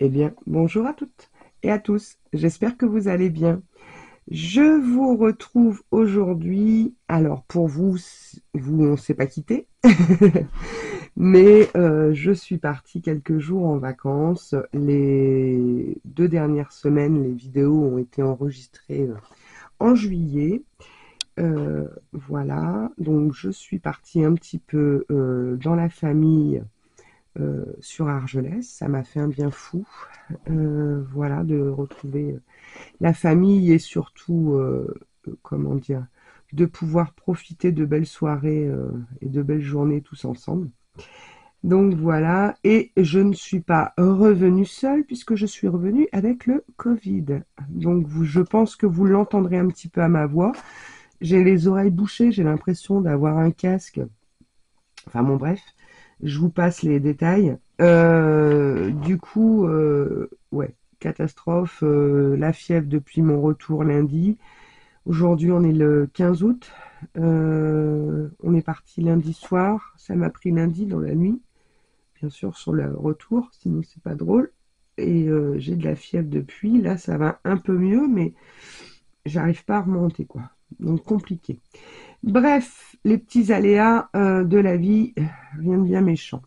Eh bien, bonjour à toutes et à tous. J'espère que vous allez bien. Je vous retrouve aujourd'hui. Alors, pour vous, on ne s'est pas quitté, mais je suis partie quelques jours en vacances. Les 2 dernières semaines, les vidéos ont été enregistrées en juillet. Voilà, donc je suis partie un petit peu dans la famille sur Argelès. Ça m'a fait un bien fou, voilà, de retrouver la famille et surtout, comment dire, de pouvoir profiter de belles soirées et de belles journées tous ensemble. Donc voilà, et je ne suis pas revenue seule puisque je suis revenue avec le Covid. Donc je pense que vous l'entendrez un petit peu à ma voix. J'ai les oreilles bouchées, j'ai l'impression d'avoir un casque. Enfin bon, bref, je vous passe les détails. Du coup, ouais, catastrophe, la fièvre depuis mon retour lundi. Aujourd'hui, on est le 15 août. On est parti lundi soir. Ça m'a pris lundi dans la nuit, bien sûr, sur le retour, sinon c'est pas drôle. Et j'ai de la fièvre depuis. Là, ça va un peu mieux, mais j'arrive pas à remonter, quoi. Donc compliqué. Bref, les petits aléas de la vie, rien de bien méchant.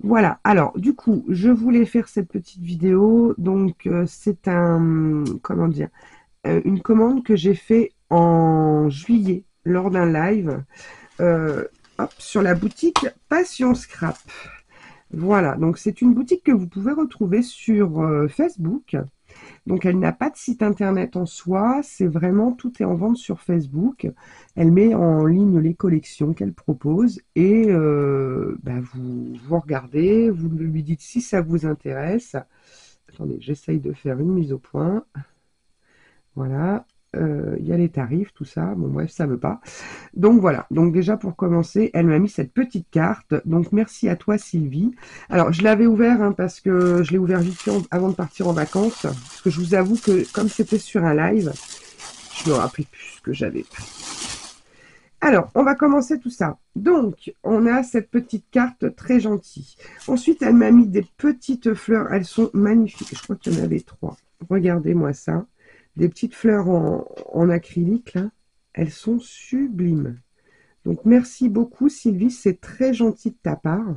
Voilà, alors du coup, je voulais faire cette petite vidéo. Donc, c'est comment dire, une commande que j'ai fait en juillet lors d'un live euh, hop, sur la boutique Passion Scrap. Voilà, donc c'est une boutique que vous pouvez retrouver sur Facebook. Donc elle n'a pas de site internet en soi, c'est vraiment tout est en vente sur Facebook. Elle met en ligne les collections qu'elle propose et bah, vous regardez, vous lui dites si ça vous intéresse. Attendez, j'essaye de faire une mise au point. Voilà, il y a les tarifs, tout ça. Bon bref, ça veut pas. Donc voilà, donc déjà pour commencer, elle m'a mis cette petite carte. Donc merci à toi Sylvie. Alors je l'avais ouvert hein, parce que je l'ai ouvert vite fait avant de partir en vacances. Parce que je vous avoue que comme c'était sur un live, je me rappelais plus ce que j'avais pris. Alors, on va commencer tout ça. Donc, on a cette petite carte très gentille. Ensuite, elle m'a mis des petites fleurs. Elles sont magnifiques. Je crois qu'il y en avait 3. Regardez-moi ça. Des petites fleurs en acrylique, là. Elles sont sublimes. Donc, merci beaucoup, Sylvie. C'est très gentil de ta part.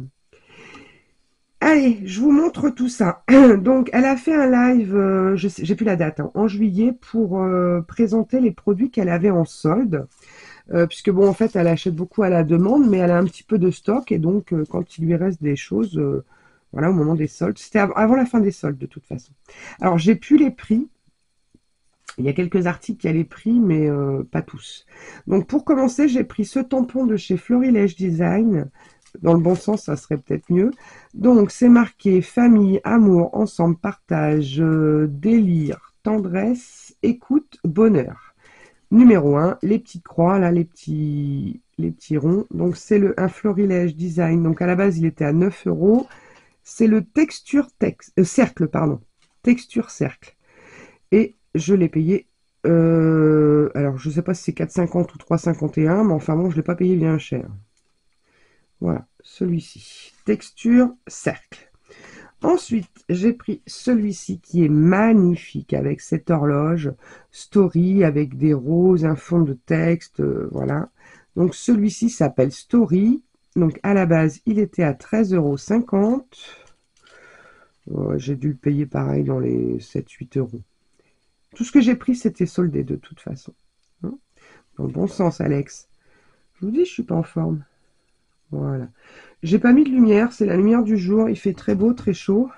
Allez, je vous montre tout ça. Donc, elle a fait un live, j'ai plus la date, hein, en juillet pour présenter les produits qu'elle avait en solde. Puisque bon, en fait, elle achète beaucoup à la demande, mais elle a un petit peu de stock. Et donc, quand il lui reste des choses, voilà, au moment des soldes. C'était avant la fin des soldes, de toute façon. Alors, j'ai plus les prix. Il y a quelques articles qui a les prix, mais pas tous. Donc pour commencer, j'ai pris ce tampon de chez Florilège Design. Dans le bon sens, ça serait peut-être mieux. Donc c'est marqué famille, amour, ensemble, partage, délire, tendresse, écoute, bonheur. Numéro 1, les petites croix, là, les petits ronds. Donc c'est un Florilège Design. Donc à la base, il était à 9 €. C'est le cercle, pardon. Texture cercle. Et je l'ai payé, alors je ne sais pas si c'est 4,50 ou 3,51, mais enfin bon, je ne l'ai pas payé bien cher. Voilà, celui-ci. Texture cercle. Ensuite, j'ai pris celui-ci qui est magnifique avec cette horloge Story avec des roses, un fond de texte, voilà. Donc celui-ci s'appelle Story. Donc à la base, il était à 13,50 €. J'ai dû le payer pareil dans les 7-8 €. Tout ce que j'ai pris, c'était soldé de toute façon. Hein, dans le bon sens, Alex. Je vous dis, je suis pas en forme. Voilà. J'ai pas mis de lumière, c'est la lumière du jour. Il fait très beau, très chaud.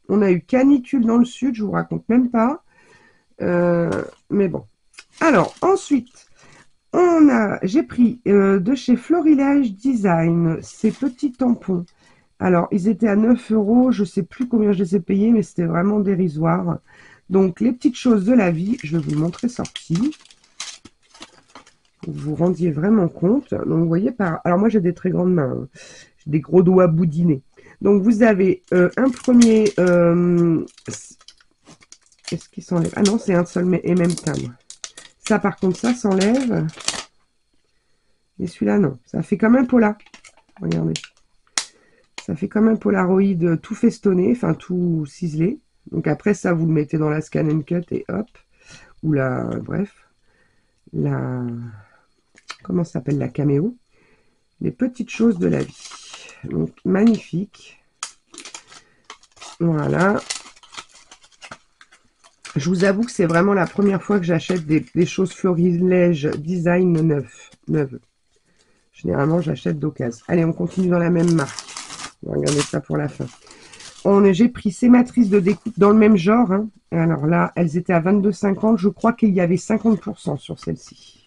On a eu canicule dans le sud, je vous raconte même pas. Mais bon. Alors, ensuite, j'ai pris de chez Florilège Design ces petits tampons. Alors, ils étaient à 9 €. Je sais plus combien je les ai payés, mais c'était vraiment dérisoire. Donc, les petites choses de la vie, je vais vous le montrer sorti. Pour que vous vous rendiez vraiment compte. Donc, vous voyez, alors moi, j'ai des très grandes mains. Hein. J'ai des gros doigts boudinés. Donc, vous avez un premier Est-ce qu'il s'enlève? Ah non, c'est un seul et même timbre. Ça, par contre, ça s'enlève. Et celui-là, non. Ça fait comme un Pola. Regardez. Ça fait comme un Polaroid tout festonné, enfin tout ciselé. Donc après, ça, vous le mettez dans la Scan and Cut et hop. Ou la, bref, la, comment ça s'appelle, la caméo. Les petites choses de la vie. Donc, magnifique. Voilà. Je vous avoue que c'est vraiment la première fois que j'achète des choses Florilège design neuves. Généralement, j'achète d'occasion. Allez, on continue dans la même marque. On va regarder ça pour la fin. J'ai pris ces matrices de découpe dans le même genre. Hein. Alors là, elles étaient à 22,50. Je crois qu'il y avait 50% sur celle-ci.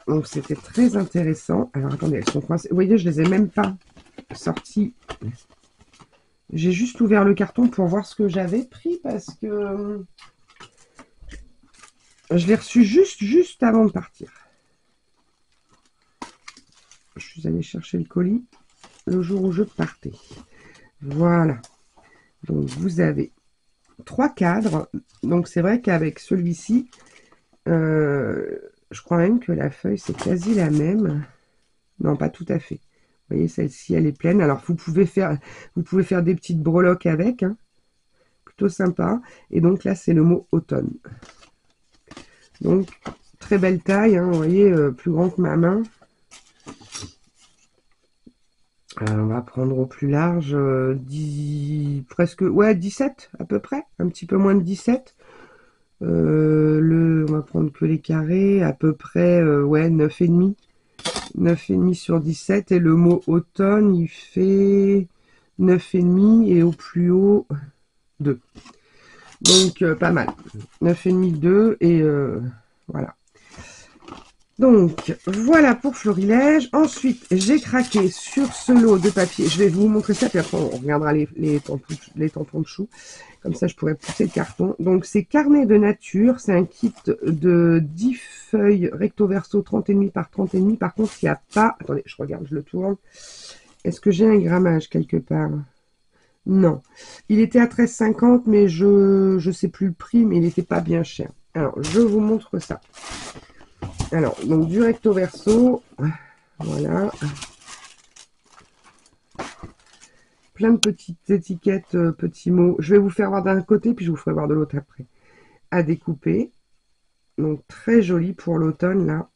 Donc, c'était très intéressant. Alors, attendez, elles sont coincées. Vous voyez, je ne les ai même pas sorties. J'ai juste ouvert le carton pour voir ce que j'avais pris parce que je l'ai reçu juste avant de partir. Je suis allée chercher le colis le jour où je partais. Voilà. Donc, vous avez 3 cadres. Donc, c'est vrai qu'avec celui-ci, je crois même que la feuille, c'est quasi la même. Non, pas tout à fait. Vous voyez, celle-ci, elle est pleine. Alors, vous pouvez faire des petites breloques avec. Hein. Plutôt sympa. Et donc, là, c'est le mot automne. Donc, très belle taille. Hein, vous voyez, plus grand que ma main. On va prendre au plus large, presque, ouais, 17 à peu près. Un petit peu moins de 17. On va prendre que les carrés, à peu près, ouais, 9,5. 9,5 sur 17. Et le mot automne, il fait 9,5 et au plus haut, 2. Donc, pas mal. 9,5, 2 et voilà. Donc, voilà pour Florilège. Ensuite, j'ai craqué sur ce lot de papier. Je vais vous montrer ça, puis après, on regardera les tampons de chou. Comme ça, je pourrais pousser le carton. Donc, c'est Carnet de nature. C'est un kit de 10 feuilles recto verso 30,5 par 30,5. Par contre, il n'y a pas... Attendez, je regarde, je le tourne. Est-ce que j'ai un grammage quelque part? Non. Il était à 13,50, mais je ne sais plus le prix, mais il n'était pas bien cher. Alors, je vous montre ça. Alors, donc du recto verso, voilà. Plein de petites étiquettes, petits mots. Je vais vous faire voir d'un côté, puis je vous ferai voir de l'autre après. À découper. Donc, très joli pour l'automne, là.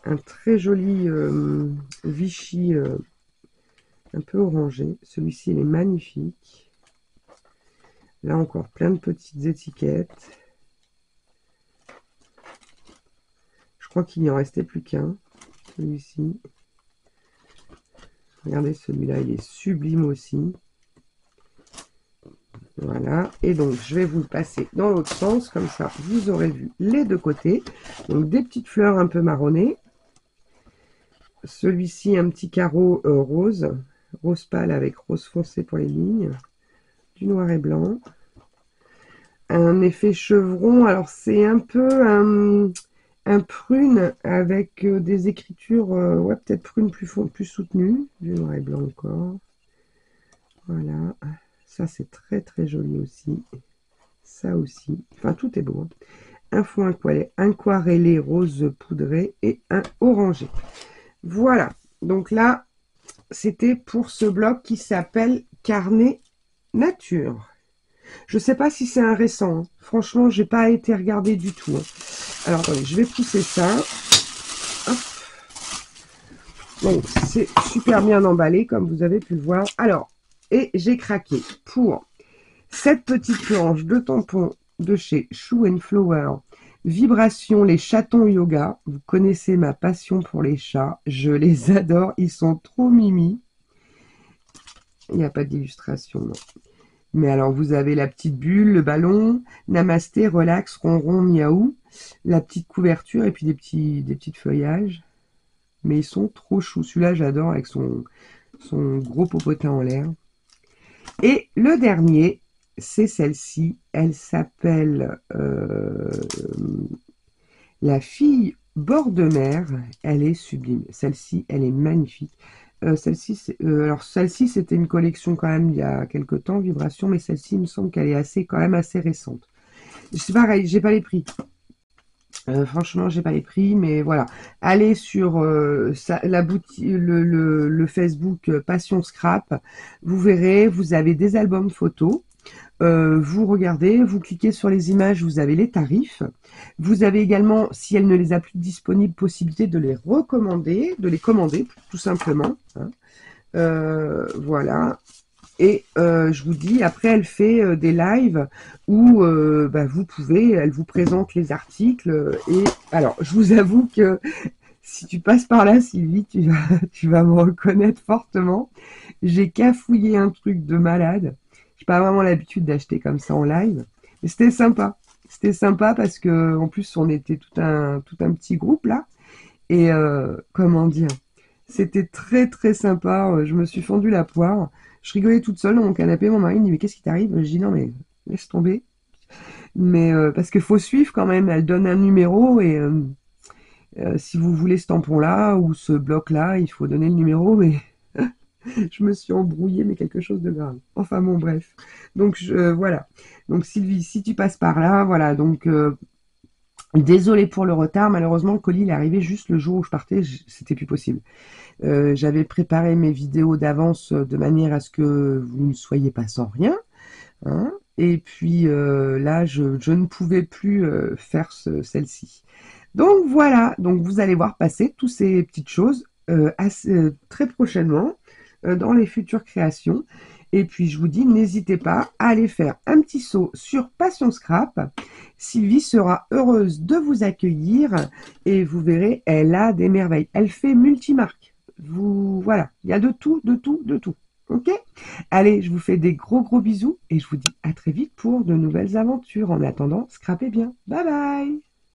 Un très joli Vichy, un peu orangé. Celui-ci, il est magnifique. Là, encore plein de petites étiquettes. Je crois qu'il n'y en restait plus qu'un. Celui-ci. Regardez, celui-là, il est sublime aussi. Voilà. Et donc, je vais vous le passer dans l'autre sens. Comme ça, vous aurez vu les deux côtés. Donc, des petites fleurs un peu marronnées. Celui-ci, un petit carreau rose. Rose pâle avec rose foncé pour les lignes. Du noir et blanc. Un effet chevron. Alors, c'est un peu un prune avec des écritures, ouais, peut-être prune plus soutenue. Du noir et blanc encore. Voilà. Ça, c'est très, très joli aussi. Ça aussi. Enfin, tout est beau. Hein. Un fond aquarellé rose poudré et un orangé. Voilà. Donc là, c'était pour ce bloc qui s'appelle Carnet Nature. Je ne sais pas si c'est un récent. Hein. Franchement, j'ai pas été regarder du tout. Hein. Alors, attendez, je vais pousser ça. Hop. Donc, c'est super bien emballé, comme vous avez pu le voir. Alors, et j'ai craqué pour cette petite planche de tampons de chez Shoe and Flower. Vibration, les chatons yoga. Vous connaissez ma passion pour les chats. Je les adore. Ils sont trop mimi. Il n'y a pas d'illustration, non. Mais alors, vous avez la petite bulle, le ballon, namasté, relax, ronron, miaou, la petite couverture et puis des petits feuillages. Mais ils sont trop choux. Celui-là, j'adore avec son gros popotin en l'air. Et le dernier, c'est celle-ci. Elle s'appelle La fille bord de mer. Elle est sublime. Celle-ci, elle est magnifique. Alors celle-ci, c'était une collection quand même il y a quelque temps, Vibration, mais celle-ci, il me semble qu'elle est quand même assez récente. C'est pareil, j'ai pas les prix. Franchement, j'ai pas les prix, mais voilà. Allez sur la boutique, le Facebook Passion Scrap. Vous verrez, vous avez des albums photos. Vous regardez, vous cliquez sur les images, vous avez les tarifs. Vous avez également, si elle ne les a plus disponibles, possibilité de les recommander, de les commander, tout simplement. Hein. Voilà. Et je vous dis, après, elle fait des lives où bah, elle vous présente les articles. Et alors, je vous avoue que si tu passes par là, Sylvie, tu vas me reconnaître fortement. J'ai cafouillé un truc de malade. J'ai pas vraiment l'habitude d'acheter comme ça en live. Mais c'était sympa. C'était sympa parce que en plus, on était tout un petit groupe là. Et comment dire, c'était très très sympa. Je me suis fendu la poire. Je rigolais toute seule dans mon canapé. Mon mari me dit mais qu'est-ce qui t'arrive? Je dis non mais laisse tomber. Mais parce qu'il faut suivre quand même. Elle donne un numéro et si vous voulez ce tampon-là ou ce bloc-là, il faut donner le numéro. Mais je me suis embrouillée, mais quelque chose de grave. Enfin bon, bref. Donc voilà. Donc Sylvie, si tu passes par là, voilà. Donc désolée pour le retard. Malheureusement, le colis il est arrivé juste le jour où je partais. C'était plus possible. J'avais préparé mes vidéos d'avance de manière à ce que vous ne soyez pas sans rien. Hein. Et puis là, je ne pouvais plus faire celle-ci. Donc voilà, donc vous allez voir passer toutes ces petites choses très prochainement dans les futures créations. Et puis je vous dis, n'hésitez pas à aller faire un petit saut sur Passion Scrap. Sylvie sera heureuse de vous accueillir et vous verrez, elle a des merveilles. Elle fait multimarque. Voilà, il y a de tout, de tout, de tout. Ok? Allez, je vous fais des gros bisous et je vous dis à très vite pour de nouvelles aventures. En attendant, scrapez bien. Bye bye!